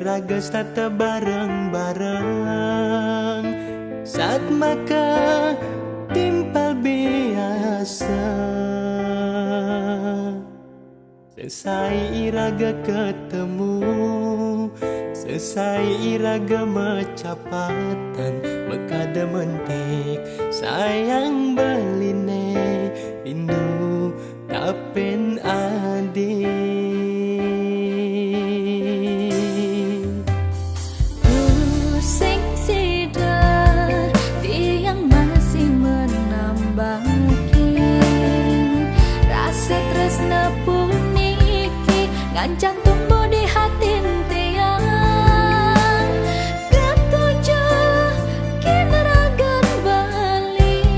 iraga serta bareng-bareng saat maka timpal biasa. Selesai iraga ketemu, selesai iraga macapatan, mekada mentik sayang beline rindu kapen adi. Pusing sidar tiang masih menambahin rasa tresna puniki ngancam tumbuh di hati tiang. Ketujuh kineragan balik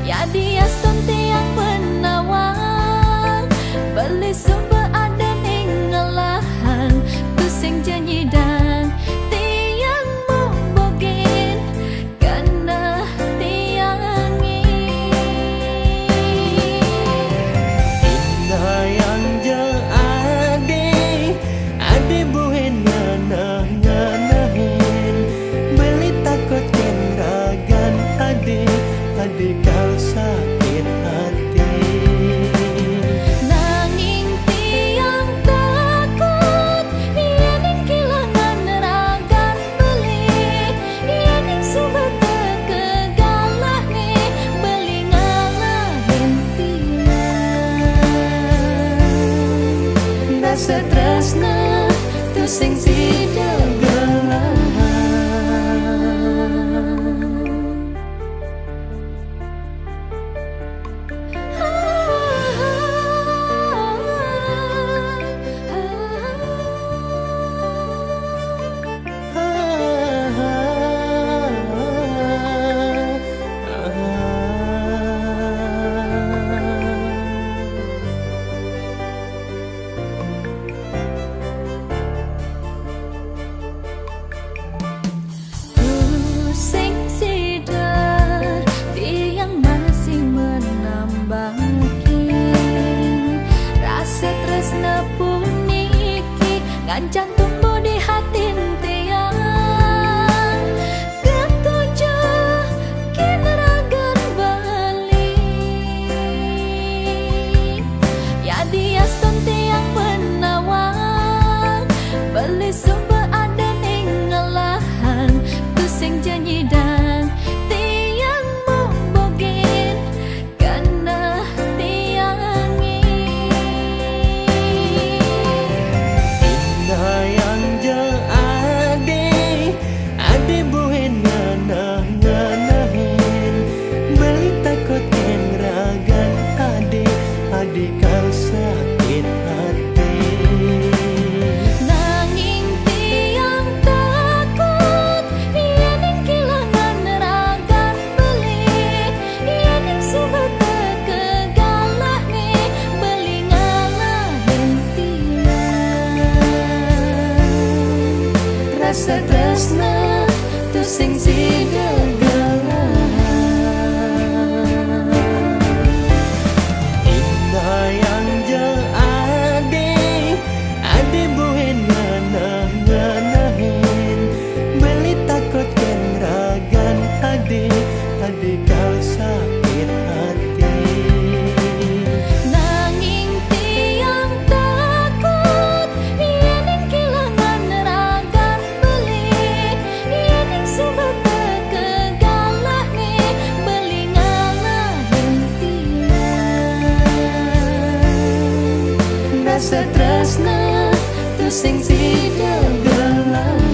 ya dia stun tiang menawang beli sumber ada ning ngelahan pusing janji dan tiang membogin karena tiangi Indah yang jeng ade buhen nganah-nganahin beli takut kenragan ade kau sakit hati. nanging tiang takut iening kehilangan ragan beli iening sumber kegalah nih beli ngalahin tiang rasa tresna tu sing sidel gelahan. Pusing sidar tiang masih menambahin rasa tresna puniki ngancam tumbuh di hati tiang. Ketujuh kineragan balik ya dia stun tiang menawang beli sumber ada ning ngelahan pusing janji dan tiang membogin karena tiangi. Indah yang jeng ade buhen nganah-nganahin beli takut kenragan ade kau sakit hati. Nanging tiang takut iening kehilangan ragan beli iening sumber kegalah nih beli ngalahin tiang rasa tresna tu sing sidel gelahan. Indah yang jeng ade buhen nganah-nganahin beli takut kenragan ade kau sakit hati. Nanging tiang takut iening kehilangan ragan beli iening sumber kegalah nih beli ngalahin tiang rasa tresna tu sing sidel gelahan.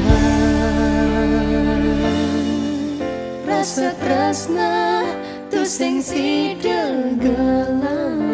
Rasa tresna tu sing sidel gelahan.